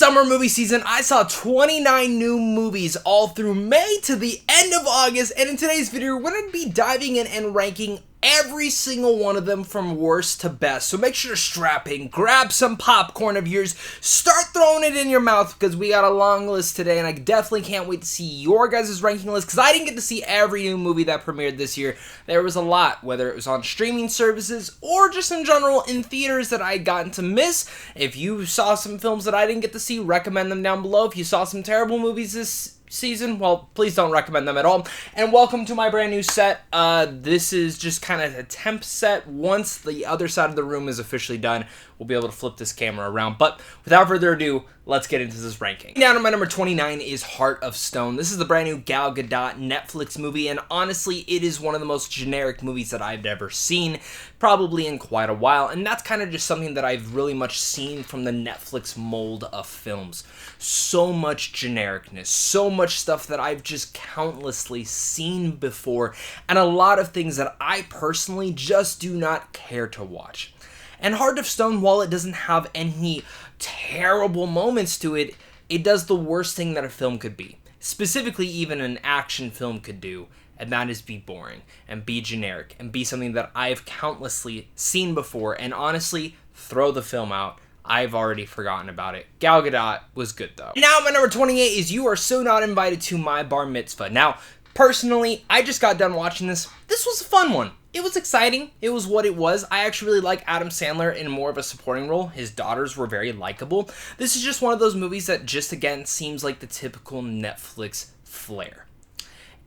summer movie season, I saw 29 new movies all through May to the end of August, and in today's video, we're going to be diving in and ranking every single one of them from worst to best. So make sure to strap in, grab some popcorn of yours, start throwing it in your mouth because we got a long list today, and I definitely can't wait to see your guys' ranking list because I didn't get to see every new movie that premiered this year. There was a lot, whether it was on streaming services or just in general in theaters that I had gotten to miss. If you saw some films that I didn't get to see, recommend them down below. If you saw some terrible movies this season, well, please don't recommend them at all. And welcome to my brand new set. This is just kind of a temp set. Once the other side of the room is officially done, we'll be able to flip this camera around. But without further ado, let's get into this ranking. Now to my number 29 is Heart of Stone. This is the brand new Gal Gadot Netflix movie, and honestly, it is one of the most generic movies that I've ever seen, probably in quite a while, and that's kind of just something that I've really much seen from the Netflix mold of films. So much genericness, so much stuff that I've just countlessly seen before, and a lot of things that I personally just do not care to watch. And Heart of Stone, while it doesn't have any terrible moments to it, it does the worst thing that a film could be. Specifically, even an action film could do, and that is be boring, and be generic, and be something that I've countlessly seen before, and honestly, throw the film out. I've already forgotten about it. Gal Gadot was good, though. Now, my number 28 is You Are So Not Invited to My Bar Mitzvah. Now, personally, I just got done watching this. This was a fun one. It was exciting. It was what it was. I actually really like Adam Sandler in more of a supporting role. His daughters were very likable. This is just one of those movies that just, again, seems like the typical Netflix flair.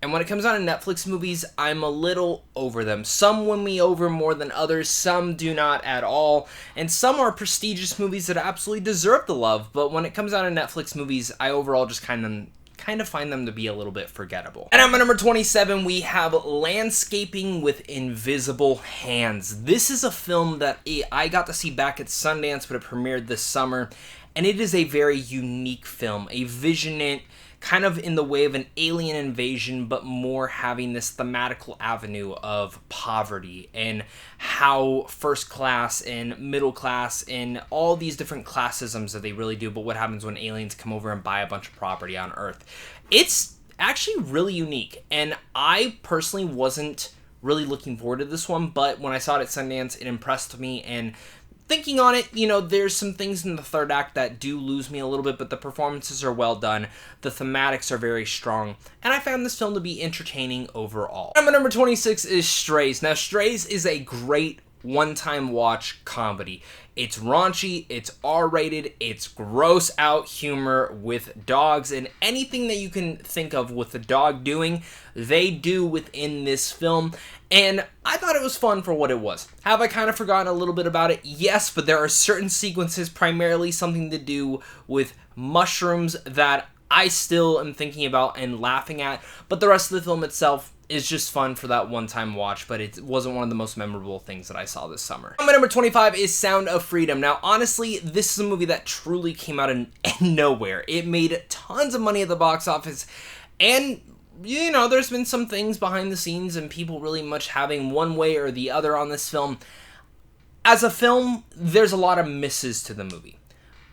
And when it comes down to Netflix movies, I'm a little over them. Some win me over more than others, some do not at all, and some are prestigious movies that absolutely deserve the love, but when it comes down to Netflix movies, I overall just kind of find them to be a little bit forgettable. And at my number 27, we have Landscaping with Invisible Hands. This is a film that I got to see back at Sundance, but it premiered this summer, and it is a very unique film, a visionant, kind of in the way of an alien invasion, but more having this thematical avenue of poverty and how first class and middle class and all these different classisms that they really do, but what happens when aliens come over and buy a bunch of property on Earth. It's actually really unique, and I personally wasn't really looking forward to this one, but when I saw it at Sundance, it impressed me, and thinking on it, you know, there's some things in the third act that do lose me a little bit, but the performances are well done, the thematics are very strong, and I found this film to be entertaining overall. Number 26 is Strays. Now, Strays is a great one-time watch comedy. It's raunchy, it's R-rated, it's gross out humor with dogs, and anything that you can think of with the dog doing, they do within this film, and I thought it was fun for what it was. Have I kind of forgotten a little bit about it? Yes, but there are certain sequences, primarily something to do with mushrooms, that I still am thinking about and laughing at, but the rest of the film itself is just fun for that one-time watch, but it wasn't one of the most memorable things that I saw this summer. My number 25 is Sound of Freedom. Now, honestly, this is a movie that truly came out of nowhere. It made tons of money at the box office, and you know, there's been some things behind the scenes and people really much having one way or the other on this film. As a film, there's a lot of misses to the movie.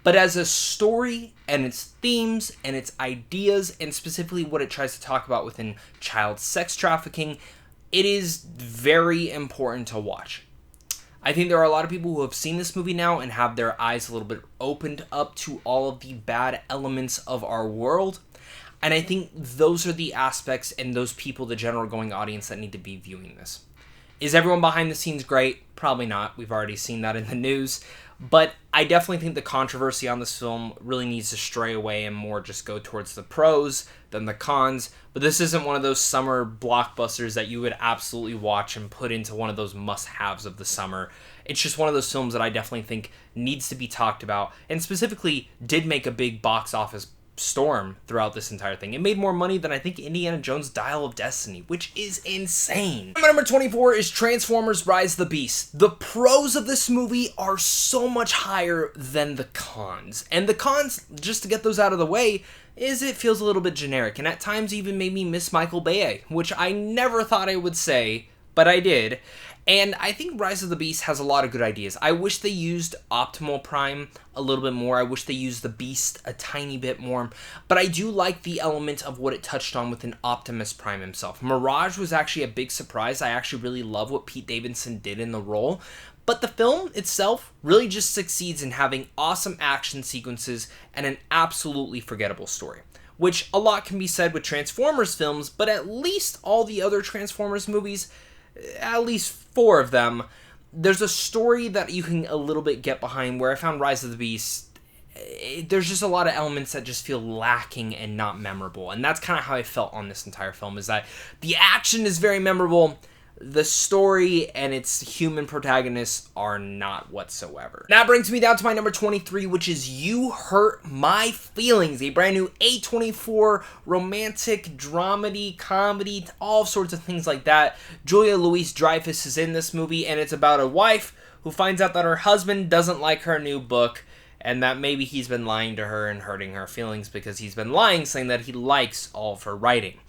But as a story and its themes and its ideas and specifically what it tries to talk about within child sex trafficking, it is very important to watch. I think there are a lot of people who have seen this movie now and have their eyes a little bit opened up to all of the bad elements of our world. And I think those are the aspects and those people, the general going audience, that need to be viewing this. Is everyone behind the scenes great? Probably not. We've already seen that in the news. But I definitely think the controversy on this film really needs to stray away and more just go towards the pros than the cons. But this isn't one of those summer blockbusters that you would absolutely watch and put into one of those must-haves of the summer. It's just one of those films that I definitely think needs to be talked about, and specifically did make a big box office storm throughout this entire thing. It made more money than I think Indiana Jones' Dial of Destiny, which is insane. Number 24 is Transformers Rise the Beast. The pros of this movie are so much higher than the cons. And the cons, just to get those out of the way, is it feels a little bit generic, and at times even made me miss Michael Bay, which I never thought I would say, but I did. And I think Rise of the Beast has a lot of good ideas. I wish they used Optimal Prime a little bit more. I wish they used the Beast a tiny bit more. But I do like the element of what it touched on within Optimus Prime himself. Mirage was actually a big surprise. I actually really love what Pete Davidson did in the role. But the film itself really just succeeds in having awesome action sequences and an absolutely forgettable story. Which a lot can be said with Transformers films, but at least all the other Transformers movies, at least 4 of them, there's a story that you can a little bit get behind, where I found Rise of the Beast, there's just a lot of elements that just feel lacking and not memorable. And that's kind of how I felt on this entire film, is that the action is very memorable, the story and its human protagonists are not whatsoever. That brings me down to my number 23, which is You Hurt My Feelings, a brand new A24 romantic dramedy, comedy, all sorts of things like that. Julia Louis-Dreyfus is in this movie, and it's about a wife who finds out that her husband doesn't like her new book, and that maybe he's been lying to her and hurting her feelings because he's been lying, saying that he likes all of her writing.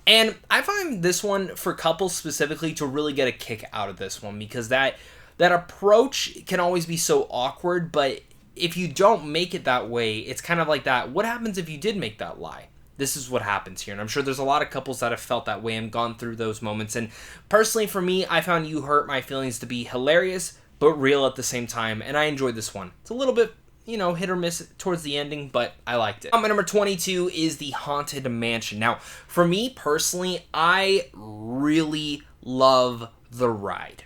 And I find this one, for couples specifically, to really get a kick out of this one, because that approach can always be so awkward, but if you don't make it that way, it's kind of like that, what happens if you did make that lie? This is what happens here, and I'm sure there's a lot of couples that have felt that way and gone through those moments, and personally for me, I found You Hurt My Feelings to be hilarious, but real at the same time, and I enjoyed this one. It's a little bit, hit or miss towards the ending, but I liked it. My number 22 is The Haunted Mansion. Now, for me personally, I really love the ride.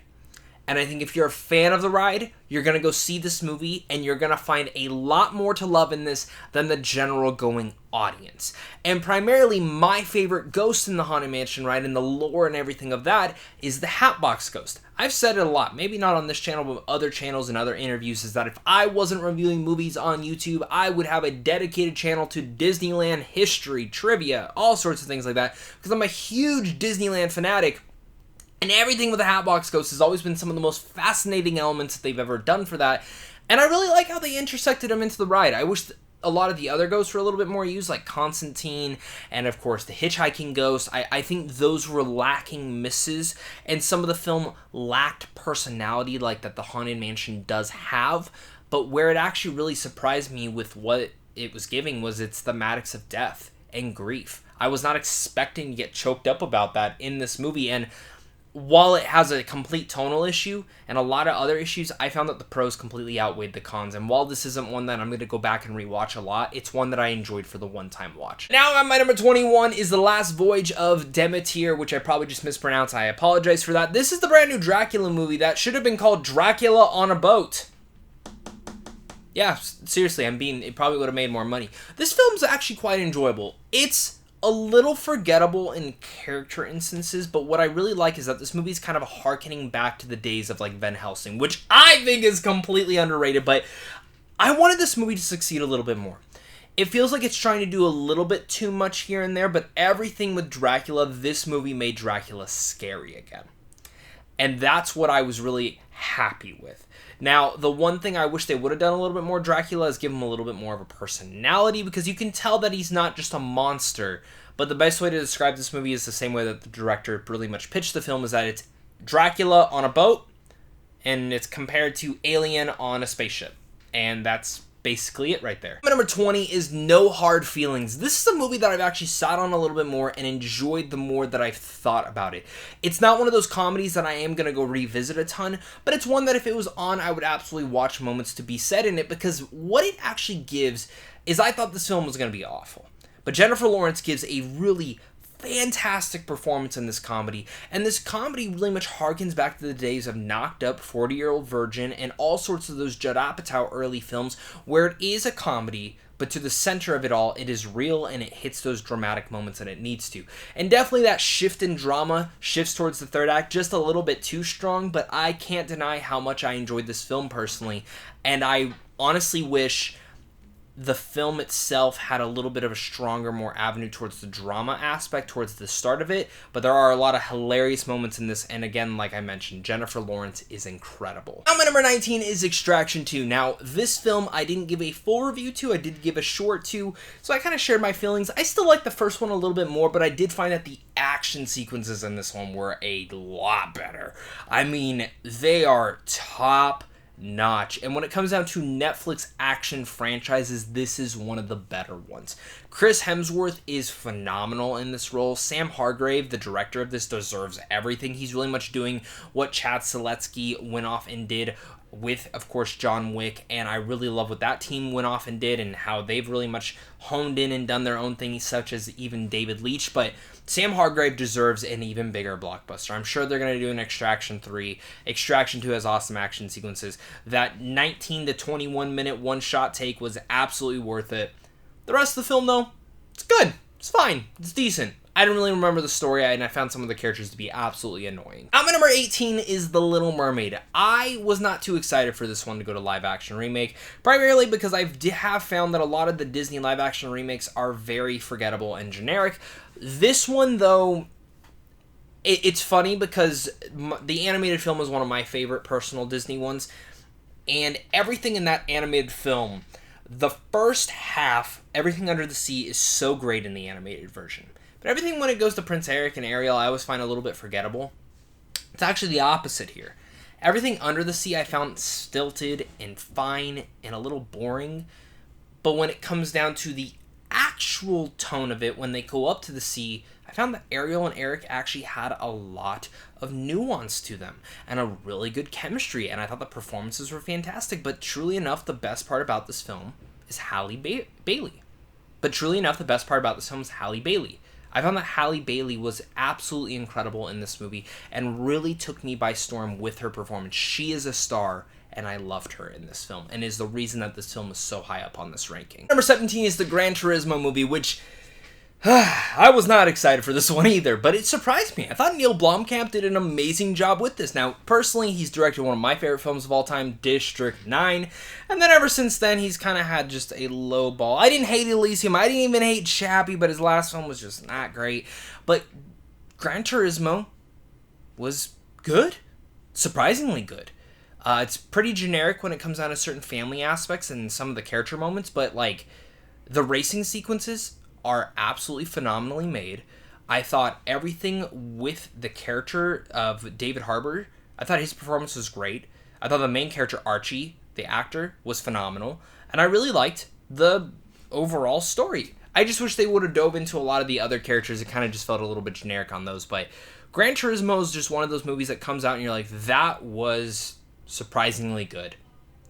And I think if you're a fan of the ride, you're going to go see this movie and you're going to find a lot more to love in this than the general going audience. And primarily, my favorite ghost in the Haunted Mansion ride and the lore and everything of that is the Hatbox Ghost. I've said it a lot, maybe not on this channel, but other channels and other interviews, is that if I wasn't reviewing movies on YouTube, I would have a dedicated channel to Disneyland history, trivia, all sorts of things like that, because I'm a huge Disneyland fanatic. And everything with the Hatbox Ghost has always been some of the most fascinating elements that they've ever done for that. And I really like how they intersected them into the ride. I wish a lot of the other ghosts were a little bit more used, like Constantine and, of course, the hitchhiking ghost. I think those were lacking misses, and some of the film lacked personality like that the Haunted Mansion does have. But where it actually really surprised me with what it was giving was its thematics of death and grief. I was not expecting to get choked up about that in this movie, and while it has a complete tonal issue and a lot of other issues, I found that the pros completely outweighed the cons. And while this isn't one that I'm going to go back and rewatch a lot, it's one that I enjoyed for the one-time watch. Now at my number 21 is The Last Voyage of Demeter, which I probably just mispronounced. I apologize for that. This is the brand new Dracula movie that should have been called Dracula on a Boat. Yeah, seriously, it probably would have made more money. This film's actually quite enjoyable. It's a little forgettable in character instances, but what I really like is that this movie is kind of harkening back to the days of like Van Helsing, which I think is completely underrated, but I wanted this movie to succeed a little bit more. It feels like it's trying to do a little bit too much here and there, but everything with Dracula, this movie made Dracula scary again. And that's what I was really happy with. Now, the one thing I wish they would have done a little bit more Dracula is give him a little bit more of a personality, because you can tell that he's not just a monster. But the best way to describe this movie is the same way that the director really much pitched the film, is that it's Dracula on a boat, and it's compared to Alien on a spaceship. And that's basically it right there. Number 20 is No Hard Feelings. This is a movie that I've actually sat on a little bit more and enjoyed the more that I've thought about it. It's not one of those comedies that I am going to go revisit a ton, but it's one that if it was on, I would absolutely watch moments to be said in it, because what it actually gives is, I thought this film was going to be awful, but Jennifer Lawrence gives a really fantastic performance in this comedy, and this comedy really much harkens back to the days of Knocked Up, 40-Year-Old Virgin, and all sorts of those Judd Apatow early films, where it is a comedy, but to the center of it all, it is real and it hits those dramatic moments that it needs to. And definitely that shift in drama shifts towards the third act just a little bit too strong, but I can't deny how much I enjoyed this film personally, and I honestly wish the film itself had a little bit of a stronger, more avenue towards the drama aspect towards the start of it, but there are a lot of hilarious moments in this, and again, like I mentioned, Jennifer Lawrence is incredible. Now, my number 19 is Extraction 2. Now, this film I didn't give a full review to, I did give a short to, so I kind of shared my feelings. I still like the first one a little bit more, but I did find that the action sequences in this one were a lot better. I mean, they are top notch, and when it comes down to Netflix action franchises, this is one of the better ones. Chris Hemsworth is phenomenal in this role. Sam Hargrave, the director of this, deserves everything. He's really much doing what Chad Stahelski went off and did with, of course, John Wick, and I really love what that team went off and did and how they've really much honed in and done their own thing, such as even David Leitch, but Sam Hargrave deserves an even bigger blockbuster. I'm sure they're going to do an Extraction 3. Extraction 2 has awesome action sequences. That 19 to 21 minute one-shot take was absolutely worth it. The rest of the film, though, it's good. It's fine. It's decent. I didn't really remember the story, and I found some of the characters to be absolutely annoying. At my number 18 is The Little Mermaid. I was not too excited for this one to go to live-action remake, primarily because I have found that a lot of the Disney live-action remakes are very forgettable and generic. This one, though, it's funny because the animated film is one of my favorite personal Disney ones, and everything in that animated film, the first half, everything under the sea, is so great in the animated version. But everything when it goes to Prince Eric and Ariel, I always find a little bit forgettable. It's actually the opposite here. Everything under the sea I found stilted and fine and a little boring. But when it comes down to the actual tone of it, when they go up to the sea, I found that Ariel and Eric actually had a lot of nuance to them and a really good chemistry. And I thought the performances were fantastic. But truly enough, the best part about this film is Halle Bailey. I found that Halle Bailey was absolutely incredible in this movie and really took me by storm with her performance. She is a star, and I loved her in this film, and is the reason that this film is so high up on this ranking. Number 17 is the Gran Turismo movie, which I was not excited for this one either, but it surprised me. I thought Neil Blomkamp did an amazing job with this. Now, personally, he's directed one of my favorite films of all time, District 9, and then ever since then, he's kind of had just a low ball. I didn't hate Elysium, I didn't even hate Chappie, but his last film was just not great. But Gran Turismo was good, surprisingly good. It's pretty generic when it comes down to certain family aspects and some of the character moments, but like the racing sequences are absolutely phenomenally made. I thought everything with the character of David Harbour, I thought his performance was great. I thought the main character, Archie, the actor, was phenomenal. And I really liked the overall story. I just wish they would have dove into a lot of the other characters. It kind of just felt a little bit generic on those. But Gran Turismo is just one of those movies that comes out and you're like, that was surprisingly good.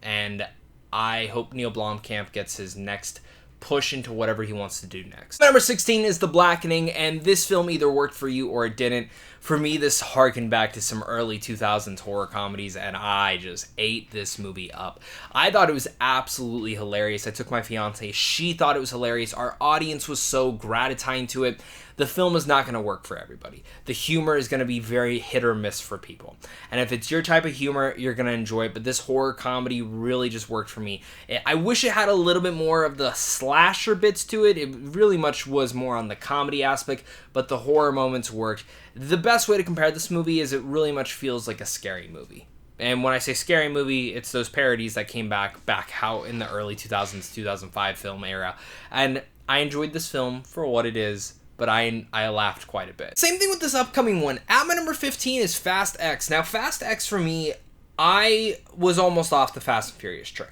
And I hope Neil Blomkamp gets his next push into whatever he wants to do next. Number 16 is The Blackening, and this film either worked for you or it didn't. For me, this harkened back to some early 2000s horror comedies, and I just ate this movie up. I thought it was absolutely hilarious. I took my fiance. She thought it was hilarious. Our audience was so gratifying to it. The film is not going to work for everybody. The humor is going to be very hit or miss for people. And if it's your type of humor, you're going to enjoy it. But this horror comedy really just worked for me. I wish it had a little bit more of the slasher bits to it. It really much was more on the comedy aspect, but the horror moments worked. The best way to compare this movie is it really much feels like a scary movie. And when I say scary movie, it's those parodies that came back out in the early 2000s, 2005 film era. And I enjoyed this film for what it is, but I laughed quite a bit. Same thing with this upcoming one. At my number 15 is Fast X. Now, Fast X for me, I was almost off the Fast and Furious train.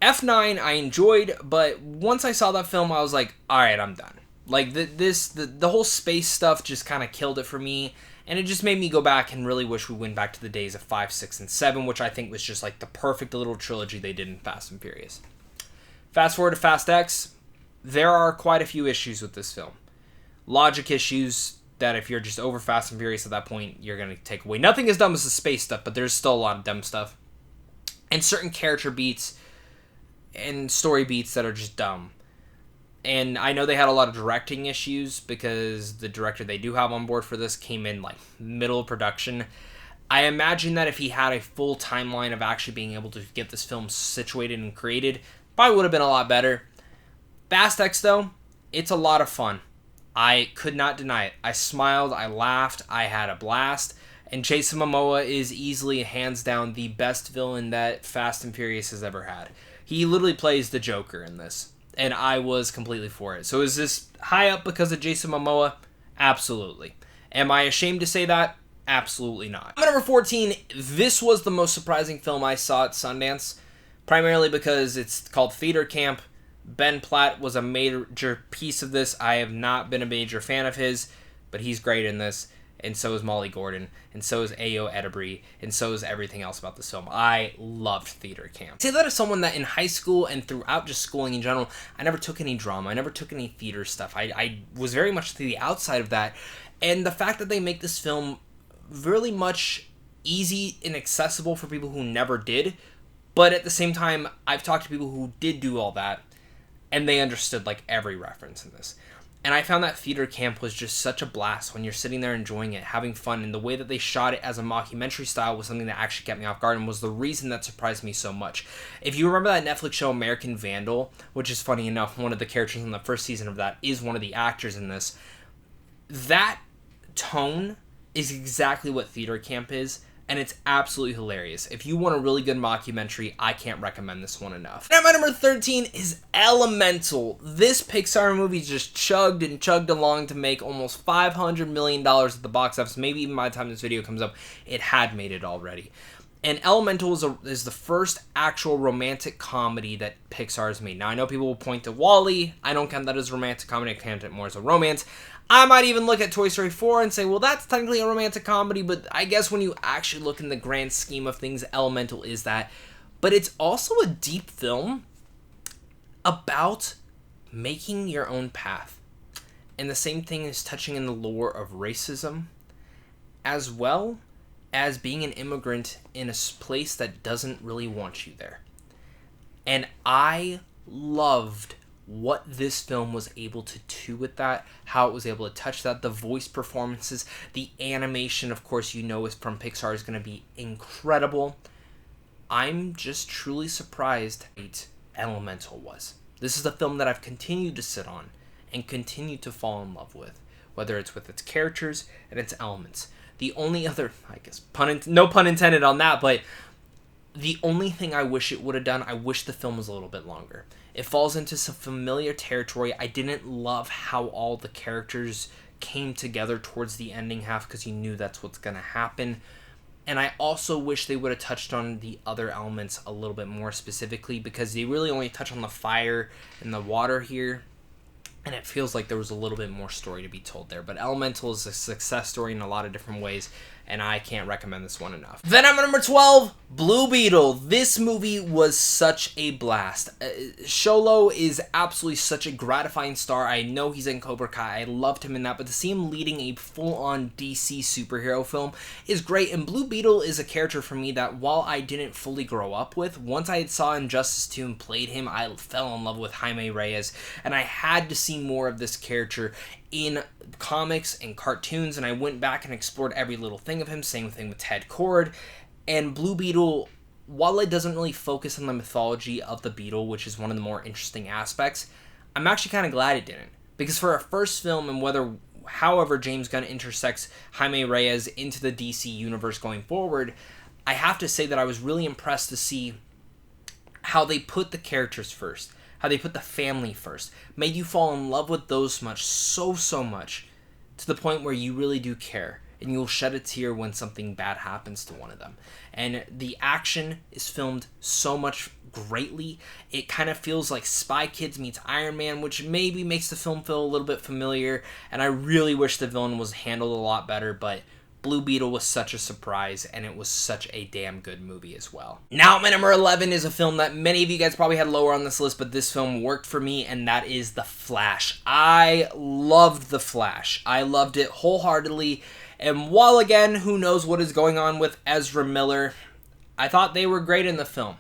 F9 I enjoyed, but once I saw that film, I was like, all right, I'm done. Like, the whole space stuff just kind of killed it for me, and it just made me go back and really wish we went back to the days of 5, 6, and 7, which I think was just like the perfect little trilogy they did in Fast and Furious. Fast forward to Fast X, there are quite a few issues with this film. Logic issues that if you're just over Fast and Furious at that point, you're going to take away. Nothing as dumb as the space stuff, but there's still a lot of dumb stuff. And certain character beats and story beats that are just dumb. And I know they had a lot of directing issues because the director they do have on board for this came in like middle of production. I imagine that if he had a full timeline of actually being able to get this film situated and created, probably would have been a lot better. Fast X, though, it's a lot of fun. I could not deny it. I smiled, I laughed, I had a blast, and Jason Momoa is easily, hands down, the best villain that Fast and Furious has ever had. He literally plays the Joker in this, and I was completely for it. So is this high up because of Jason Momoa? Absolutely. Am I ashamed to say that? Absolutely not. Number 14, this was the most surprising film I saw at Sundance, primarily because it's called Theater Camp. Ben Platt was a major piece of this. I have not been a major fan of his, but he's great in this, and so is Molly Gordon, and so is Ayo Edebiri, and so is everything else about this film. I loved Theater Camp. I say that as someone that in high school and throughout just schooling in general, I never took any drama. I never took any theater stuff. I was very much to the outside of that, and the fact that they make this film really much easy and accessible for people who never did, but at the same time, I've talked to people who did do all that, and they understood like every reference in this. And I found that Theater Camp was just such a blast when you're sitting there enjoying it, having fun, and the way that they shot it as a mockumentary style was something that actually kept me off guard and was the reason that surprised me so much. If you remember that Netflix show American Vandal, which is funny enough, one of the characters in the first season of that is one of the actors in this, that tone is exactly what Theater Camp is, and it's absolutely hilarious. If you want a really good mockumentary, I can't recommend this one enough. Now, my number 13 is Elemental. This Pixar movie just chugged and chugged along to make almost $500 million at the box office. Maybe even by the time this video comes up, it had made it already. And Elemental is the first actual romantic comedy that Pixar has made. Now, I know people will point to WALL-E. I don't count that as a romantic comedy. I count it more as a romance. I might even look at Toy Story 4 and say, well, that's technically a romantic comedy, but I guess when you actually look in the grand scheme of things, Elemental is that. But it's also a deep film about making your own path. And the same thing is touching in the lore of racism, as well as being an immigrant in a place that doesn't really want you there. And I loved what this film was able to do with that, how it was able to touch that, the voice performances, the animation, of course, you know, is from Pixar, is going to be incredible. I'm just truly surprised what Elemental was. This is the film that I've continued to sit on and continue to fall in love with, whether it's with its characters and its elements. The only other, I guess, no pun intended on that, but the only thing I wish it would have done, I wish the film was a little bit longer. It falls into some familiar territory. I didn't love how all the characters came together towards the ending half because you knew that's what's going to happen. And I also wish they would have touched on the other elements a little bit more specifically because they really only touch on the fire and the water here. And it feels like there was a little bit more story to be told there. But Elemental is a success story in a lot of different ways, and I can't recommend this one enough. Then I'm at number 12, Blue Beetle. This movie was such a blast. Sholo is absolutely such a gratifying star. I know he's in Cobra Kai. I loved him in that, but to see him leading a full-on DC superhero film is great. And Blue Beetle is a character for me that while I didn't fully grow up with, once I saw Injustice 2 and played him, I fell in love with Jaime Reyes, and I had to see more of this character in comics and cartoons, and I went back and explored every little thing of him. Same thing with Ted Kord. And Blue Beetle, while it doesn't really focus on the mythology of the Beetle, which is one of the more interesting aspects, I'm actually kind of glad it didn't. Because for a first film, and however James Gunn intersects Jaime Reyes into the DC universe going forward, I have to say that I was really impressed to see how they put the characters first, how they put the family first, made you fall in love with those so much, to the point where you really do care, and you'll shed a tear when something bad happens to one of them. And the action is filmed so much greatly. It kind of feels like Spy Kids meets Iron Man, which maybe makes the film feel a little bit familiar, and I really wish the villain was handled a lot better, but Blue Beetle was such a surprise, and it was such a damn good movie as well. Now, my number 11 is a film that many of you guys probably had lower on this list, but this film worked for me, and that is The Flash. I loved The Flash. I loved it wholeheartedly, and while, again, who knows what is going on with Ezra Miller, I thought they were great in the film.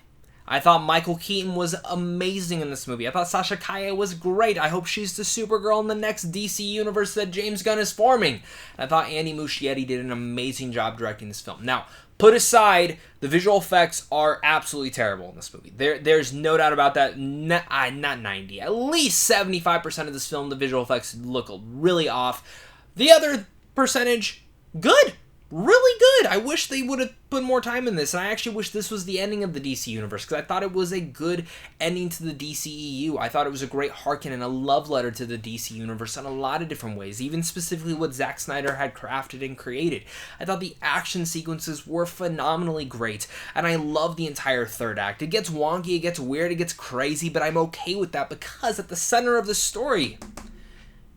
I thought Michael Keaton was amazing in this movie. I thought Sasha Calle was great. I hope she's the Supergirl in the next DC universe that James Gunn is forming. And I thought Andy Muschietti did an amazing job directing this film. Now, Put aside, the visual effects are absolutely terrible in this movie. There's no doubt about that. Not 90. At least 75% of this film, the visual effects look really off. The other percentage, good. Really good. I wish they would have put more time in this, and I actually wish this was the ending of the DC universe, because I thought it was a good ending to the DCEU. I thought it was a great harken and a love letter to the DC universe in a lot of different ways, even specifically what Zack Snyder had crafted and created. I thought the action sequences were phenomenally great, and I love the entire third act. It gets wonky, it gets weird, it gets crazy, but I'm okay with that, because at the center of the story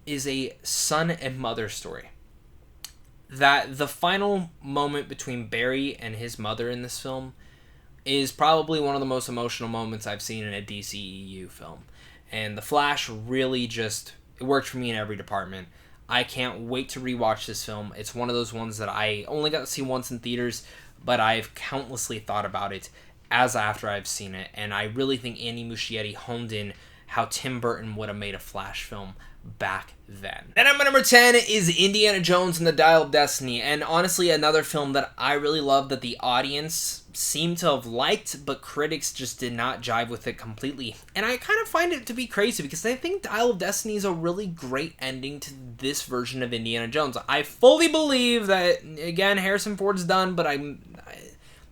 is a son and mother story. That the final moment between Barry and his mother in this film is probably one of the most emotional moments I've seen in a DCEU film. And The Flash really just, it worked for me in every department. I can't wait to rewatch this film. It's one of those ones that I only got to see once in theaters, but I've countlessly thought about it after I've seen it. And I really think Andy Muschietti honed in how Tim Burton would have made a Flash film back then. Then at my number 10 is Indiana Jones and the Dial of Destiny, and honestly another film that I really love that the audience seemed to have liked, but critics just did not jive with it completely. And I kind of find it to be crazy, because I think Dial of Destiny is a really great ending to this version of Indiana Jones. I fully believe that, again, Harrison Ford's done, but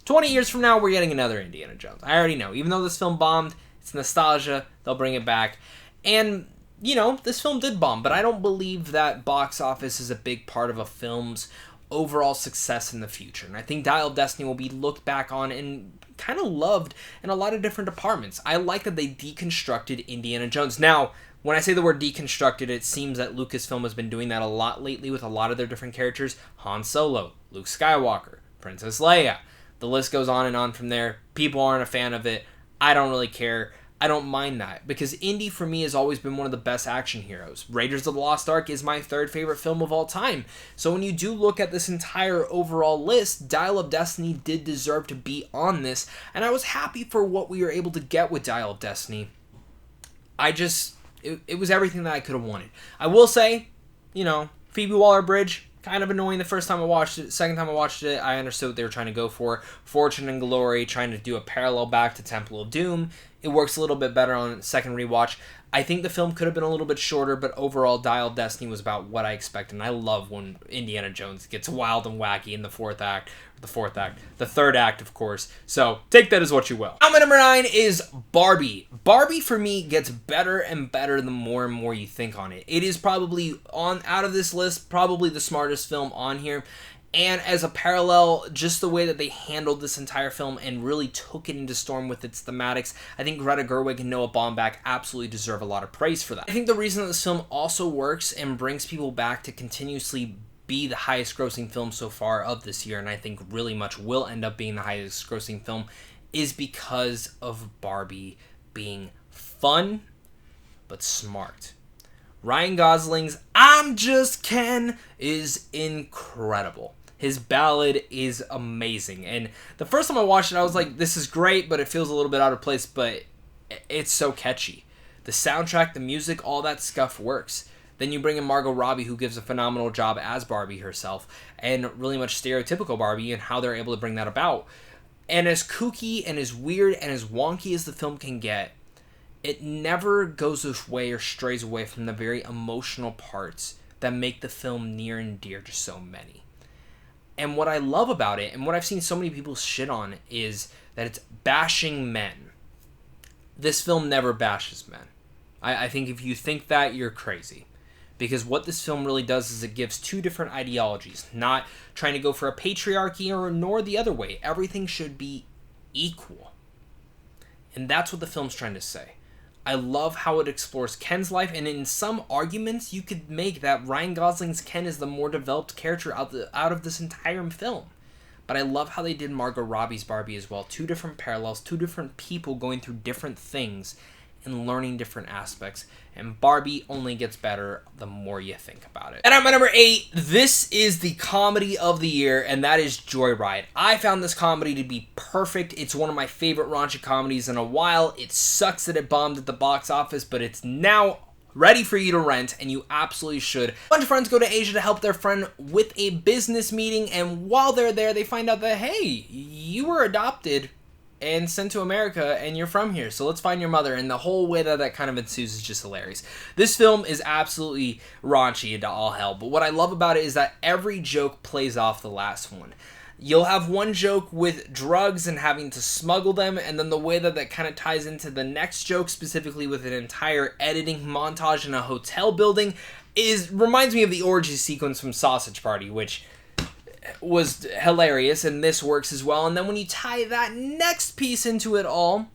20 years from now, we're getting another Indiana Jones. I already know. Even though this film bombed, it's nostalgia, they'll bring it back. And you know, this film did bomb, but I don't believe that box office is a big part of a film's overall success in the future. And I think Dial of Destiny will be looked back on and kind of loved in a lot of different departments. I like that they deconstructed Indiana Jones. Now, when I say the word deconstructed, it seems that Lucasfilm has been doing that a lot lately with a lot of their different characters. Han Solo, Luke Skywalker, Princess Leia. The list goes on and on from there. People aren't a fan of it. I don't really care. I don't mind that, because Indy for me has always been one of the best action heroes. Raiders of the Lost Ark is my third favorite film of all time. So when you do look at this entire overall list, Dial of Destiny did deserve to be on this, and I was happy for what we were able to get with Dial of Destiny. It was everything that I could have wanted. I will say, you know, Phoebe Waller-Bridge, kind of annoying the first time I watched it. Second time I watched it, I understood what they were trying to go for. Fortune and Glory, trying to do a parallel back to Temple of Doom. It works a little bit better on second rewatch. I think the film could have been a little bit shorter, but overall, Dial of Destiny was about what I expected. And I love when Indiana Jones gets wild and wacky in the third act, of course. So take that as what you will. Now, my number 9 is Barbie. Barbie, for me, gets better and better the more and more you think on it. It is probably, out of this list, probably the smartest film on here. And as a parallel, just the way that they handled this entire film and really took it into storm with its thematics, I think Greta Gerwig and Noah Baumbach absolutely deserve a lot of praise for that. I think the reason that this film also works and brings people back to continuously be the highest grossing film so far of this year, and I think really much will end up being the highest grossing film, is because of Barbie being fun but smart. Ryan Gosling's I'm Just Ken is incredible. His ballad is amazing. And the first time I watched it, I was like, this is great, but it feels a little bit out of place, but it's so catchy. The soundtrack, the music, all that stuff works. Then you bring in Margot Robbie, who gives a phenomenal job as Barbie herself, and really much stereotypical Barbie, and how they're able to bring that about. And as kooky and as weird and as wonky as the film can get, it never goes away or strays away from the very emotional parts that make the film near and dear to so many. And what I love about it, and what I've seen so many people shit on, is that it's bashing men. This film never bashes men. I think if you think that, you're crazy. Because what this film really does is it gives two different ideologies, not trying to go for a patriarchy or nor the other way. Everything should be equal. And that's what the film's trying to say. I love how it explores Ken's life, and in some arguments, you could make that Ryan Gosling's Ken is the more developed character out of this entire film. But I love how they did Margot Robbie's Barbie as well. Two different parallels, two different people going through different things and learning different aspects. And Barbie only gets better the more you think about it. And at my number 8, this is the comedy of the year, and that is Joyride. I found this comedy to be perfect. It's one of my favorite raunchy comedies in a while. It sucks that it bombed at the box office, but it's now ready for you to rent, and you absolutely should. A bunch of friends go to Asia to help their friend with a business meeting, and while they're there, they find out that, hey, you were adopted and sent to America, and you're from here, so let's find your mother. And the whole way that kind of ensues is just hilarious. This film is absolutely raunchy into all hell, but what I love about it is that every joke plays off the last one. You'll have one joke with drugs and having to smuggle them, and then the way that kind of ties into the next joke, specifically with an entire editing montage in a hotel building, reminds me of the orgy sequence from Sausage Party, which was hilarious, and this works as well. And then when you tie that next piece into it all,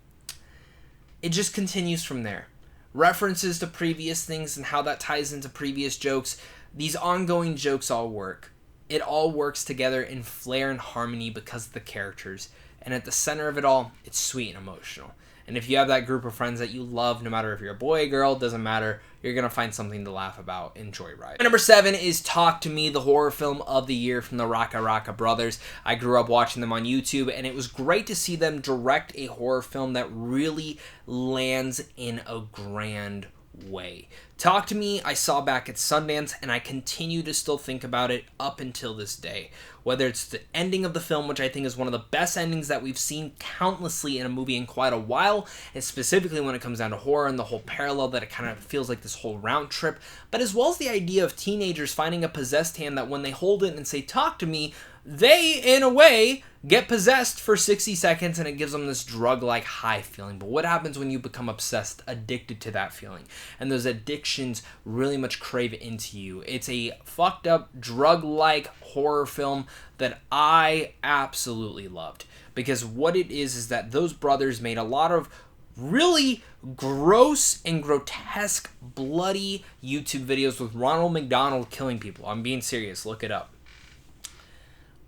it just continues from there. References to previous things and how that ties into previous jokes. These ongoing jokes all work. It all works together in flair and harmony because of the characters. And at the center of it all, it's sweet and emotional. And if you have that group of friends that you love, no matter if you're a boy or girl, doesn't matter, you're going to find something to laugh about in Joyride. Number 7 is Talk to Me, the horror film of the year from the Raka Raka brothers. I grew up watching them on YouTube, and it was great to see them direct a horror film that really lands in a grand way. Talk to Me, I saw back at Sundance, and I continue to still think about it up until this day. Whether it's the ending of the film, which I think is one of the best endings that we've seen countlessly in a movie in quite a while, and specifically when it comes down to horror and the whole parallel that it kind of feels like this whole round trip, but as well as the idea of teenagers finding a possessed hand that when they hold it and say, talk to me, they, in a way, get possessed for 60 seconds and it gives them this drug-like high feeling. But what happens when you become obsessed, addicted to that feeling? And those addictions really much crave into you. It's a fucked up, drug-like horror film that I absolutely loved. Because what it is that those brothers made a lot of really gross and grotesque, bloody YouTube videos with Ronald McDonald killing people. I'm being serious. Look it up.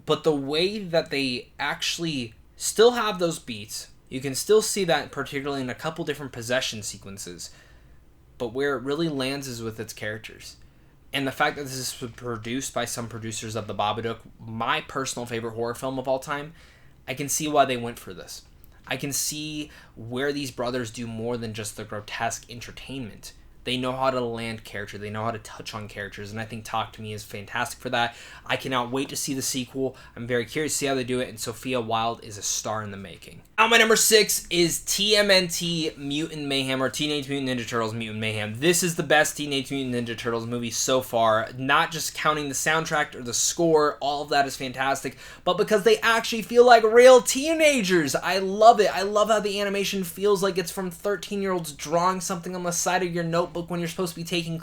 But the way that they actually still have those beats, you can still see that particularly in a couple different possession sequences, but where it really lands is with its characters. And the fact that this is produced by some producers of The Babadook, my personal favorite horror film of all time, I can see why they went for this. I can see where these brothers do more than just the grotesque entertainment. They know how to land character. They know how to touch on characters. And I think Talk to Me is fantastic for that. I cannot wait to see the sequel. I'm very curious to see how they do it. And Sophia Wilde is a star in the making. Now, my number 6 is TMNT Mutant Mayhem, or Teenage Mutant Ninja Turtles Mutant Mayhem. This is the best Teenage Mutant Ninja Turtles movie so far. Not just counting the soundtrack or the score. All of that is fantastic. But because they actually feel like real teenagers. I love it. I love how the animation feels like it's from 13-year-olds drawing something on the side of your notebook when you're supposed to be taking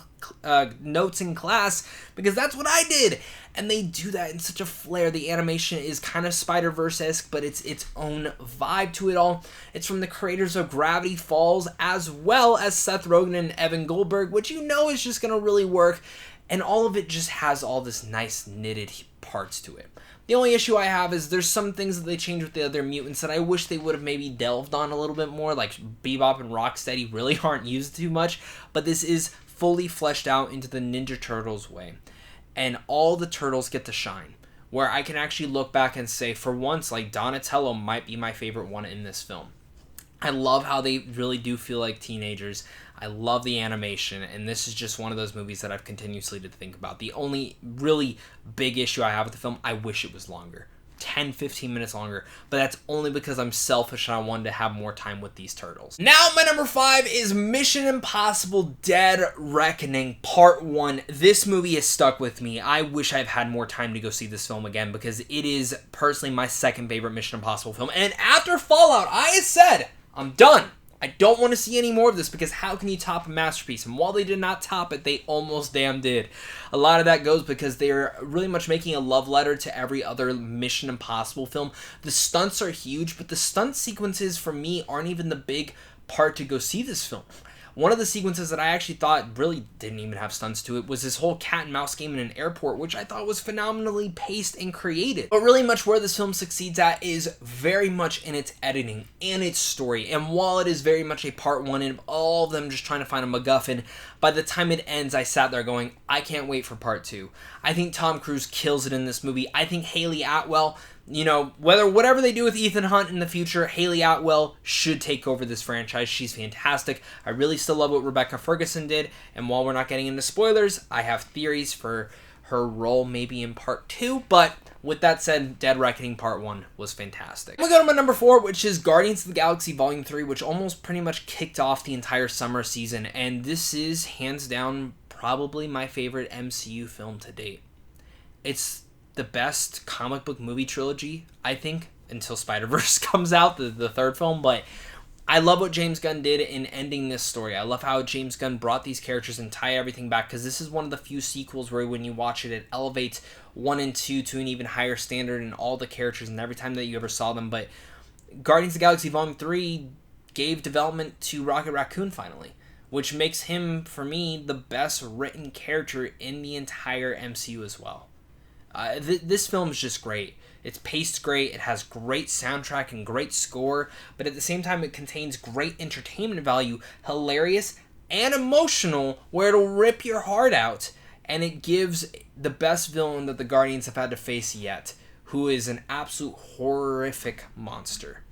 notes in class, because that's what I did. And they do that in such a flair. The animation is kind of Spiderverse-esque, but it's its own vibe to it all. It's from the creators of Gravity Falls, as well as Seth Rogen and Evan Goldberg, which you know is just going to really work. And all of it just has all this nice knitted parts to it. The only issue I have is there's some things that they changed with the other mutants that I wish they would have maybe delved on a little bit more, like Bebop and Rocksteady really aren't used too much, but this is fully fleshed out into the Ninja Turtles way. And all the turtles get to shine, where I can actually look back and say, for once, like Donatello might be my favorite one in this film. I love how they really do feel like teenagers. I love the animation, and this is just one of those movies that I've continuously to think about. The only really big issue I have with the film, I wish it was longer. 10, 15 minutes longer, but that's only because I'm selfish and I wanted to have more time with these turtles. Now, my number 5 is Mission Impossible Dead Reckoning Part 1. This movie has stuck with me. I wish I've had more time to go see this film again, because it is personally my second favorite Mission Impossible film. And after Fallout, I had said, I'm done. I don't want to see any more of this, because how can you top a masterpiece? And while they did not top it, they almost damn did. A lot of that goes because they're really much making a love letter to every other Mission Impossible film. The stunts are huge, but the stunt sequences for me aren't even the big part to go see this film. One of the sequences that I actually thought really didn't even have stunts to it was this whole cat and mouse game in an airport, which I thought was phenomenally paced and created. But really much where this film succeeds at is very much in its editing and its story. And while it is very much a part 1 of all of them just trying to find a MacGuffin, by the time it ends, I sat there going, I can't wait for part 2. I think Tom Cruise kills it in this movie. I think Haley Atwell, You know, whatever they do with Ethan Hunt in the future, Haley Atwell should take over this franchise. She's fantastic. I really still love what Rebecca Ferguson did, and while we're not getting into spoilers, I have theories for her role maybe in part 2, but with that said, Dead Reckoning Part 1 was fantastic. We go to my number 4, which is Guardians of the Galaxy Volume 3, which almost pretty much kicked off the entire summer season, and this is, hands down, probably my favorite MCU film to date. It's the best comic book movie trilogy, I think, until Spiderverse comes out, the third film, but I love what James Gunn did in ending this story. I love how James Gunn brought these characters and tie everything back, because this is one of the few sequels where when you watch it, it elevates 1 and 2 to an even higher standard in all the characters and every time that you ever saw them. But Guardians of the Galaxy Volume 3 gave development to Rocket Raccoon finally, which makes him, for me, the best written character in the entire MCU as well. This film is just great. It's paced great, it has great soundtrack and great score, but at the same time it contains great entertainment value, hilarious and emotional, where it'll rip your heart out, and it gives the best villain that the Guardians have had to face yet, who is an absolute horrific monster.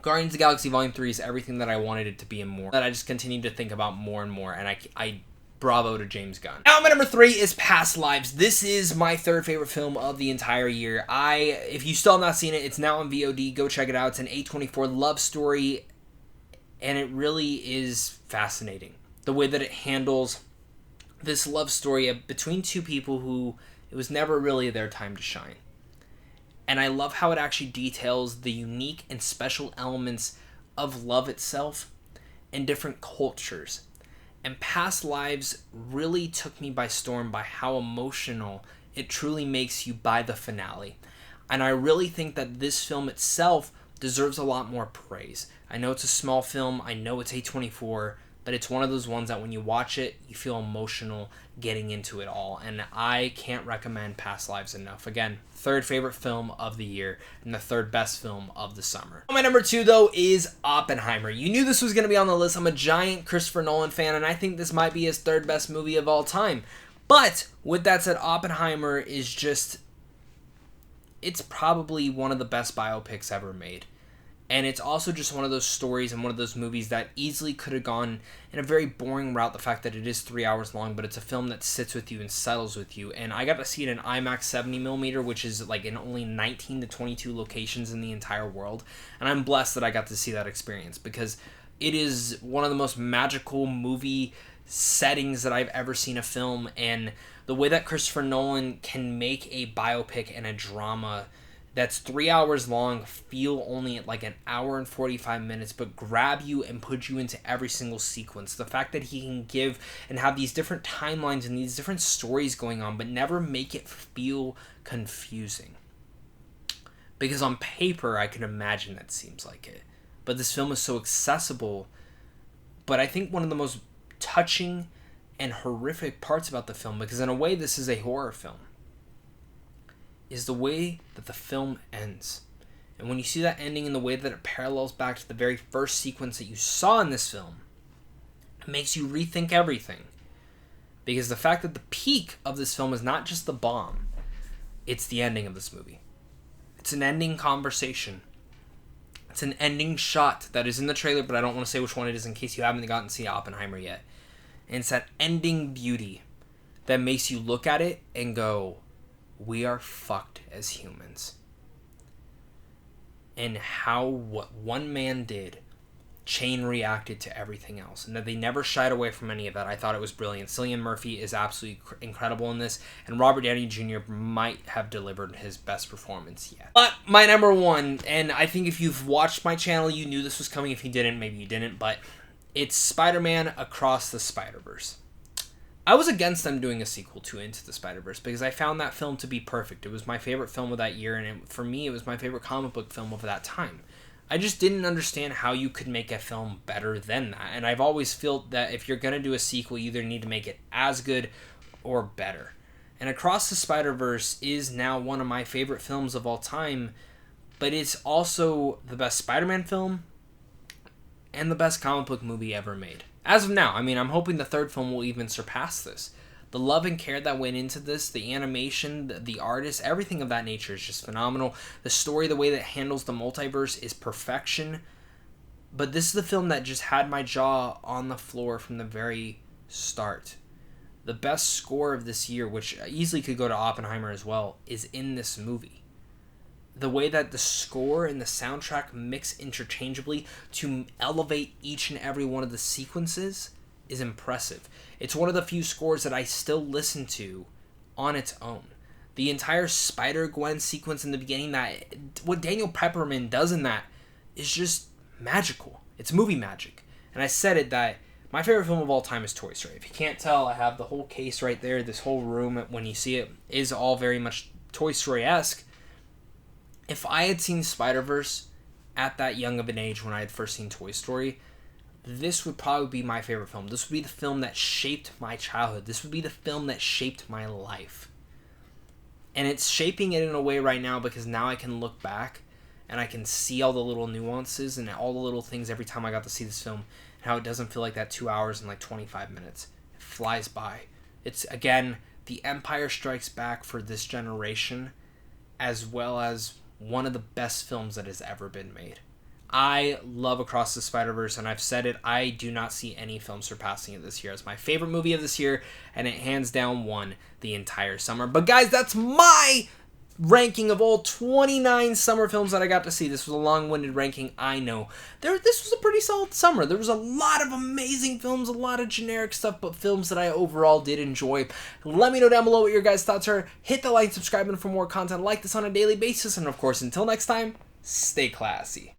Guardians of the Galaxy Volume 3 is everything that I wanted it to be and more, that I just continue to think about more and more, and I bravo to James Gunn. Now, my number 3 is Past Lives. This is my third favorite film of the entire year. If you still have not seen it, it's now on VOD. Go check it out. It's an A24 love story, and it really is fascinating. The way that it handles this love story between two people who it was never really their time to shine. And I love how it actually details the unique and special elements of love itself and different cultures. And Past Lives really took me by storm by how emotional it truly makes you by the finale. And I really think that this film itself deserves a lot more praise. I know it's a small film, I know it's A24, but it's one of those ones that when you watch it, you feel emotional getting into it all. And I can't recommend Past Lives enough. Again, third favorite film of the year and the third best film of the summer. My number 2, though, is Oppenheimer. You knew this was going to be on the list. I'm a giant Christopher Nolan fan, and I think this might be his third best movie of all time. But with that said, Oppenheimer is just... it's probably one of the best biopics ever made. And it's also just one of those stories and one of those movies that easily could have gone in a very boring route, the fact that it is 3 hours long, but it's a film that sits with you and settles with you. And I got to see it in IMAX 70mm, which is like in only 19 to 22 locations in the entire world. And I'm blessed that I got to see that experience, because it is one of the most magical movie settings that I've ever seen a film. And the way that Christopher Nolan can make a biopic and a drama that's 3 hours long feel only at like an hour and 45 minutes, but grab you and put you into every single sequence. The fact that he can give and have these different timelines and these different stories going on, but never make it feel confusing. Because on paper, I can imagine that seems like it. But this film is so accessible. But I think one of the most touching and horrific parts about the film, because in a way this is a horror film, is the way that the film ends. And when you see that ending in the way that it parallels back to the very first sequence that you saw in this film, it makes you rethink everything. Because the fact that the peak of this film is not just the bomb, it's the ending of this movie. It's an ending conversation. It's an ending shot that is in the trailer, but I don't want to say which one it is in case you haven't gotten to see Oppenheimer yet. And it's that ending beauty that makes you look at it and go, we are fucked as humans. And how what one man did chain reacted to everything else, and that they never shied away from any of that. I thought it was brilliant. Cillian Murphy is absolutely incredible in this, and Robert Downey Jr. might have delivered his best performance yet. But my number 1, and I think if you've watched my channel, you knew this was coming. If you didn't, maybe you didn't, but it's Spider-Man Across the Spiderverse. I was against them doing a sequel to Into the Spider-Verse because I found that film to be perfect. It was my favorite film of that year, and for me, it was my favorite comic book film of that time. I just didn't understand how you could make a film better than that, and I've always felt that if you're going to do a sequel, you either need to make it as good or better. And Across the Spider-Verse is now one of my favorite films of all time, but it's also the best Spider-Man film and the best comic book movie ever made. As of now, I mean, I'm hoping the third film will even surpass this. The love and care that went into this, the animation, the artist, everything of that nature is just phenomenal. The story, the way that it handles the multiverse is perfection. But this is the film that just had my jaw on the floor from the very start. The best score of this year, which easily could go to Oppenheimer as well, is in this movie. The way that the score and the soundtrack mix interchangeably to elevate each and every one of the sequences is impressive. It's one of the few scores that I still listen to on its own. The entire Spider-Gwen sequence in the beginning, that what Daniel Pepperman does in that is just magical. It's movie magic. And I said it that my favorite film of all time is Toy Story. If you can't tell, I have the whole case right there. This whole room, when you see it, is all very much Toy Story-esque. If I had seen Spiderverse at that young of an age when I had first seen Toy Story, this would probably be my favorite film. This would be the film that shaped my childhood. This would be the film that shaped my life. And it's shaping it in a way right now because now I can look back and I can see all the little nuances and all the little things every time I got to see this film. How it doesn't feel like that 2 hours and like 25 minutes. It flies by. It's, again, The Empire Strikes Back for this generation, as well as one of the best films that has ever been made. I love Across the Spider-Verse, and I've said it, I do not see any film surpassing it this year. It's my favorite movie of this year, and it hands down won the entire summer. But guys, that's my ranking of all 29 summer films that I got to see. This was a long-winded ranking, I know. This was a pretty solid summer. There was a lot of amazing films, a lot of generic stuff, but films that I overall did enjoy. Let me know down below what your guys' thoughts are. Hit the like and subscribe button for more content like this on a daily basis. And of course, until next time, stay classy.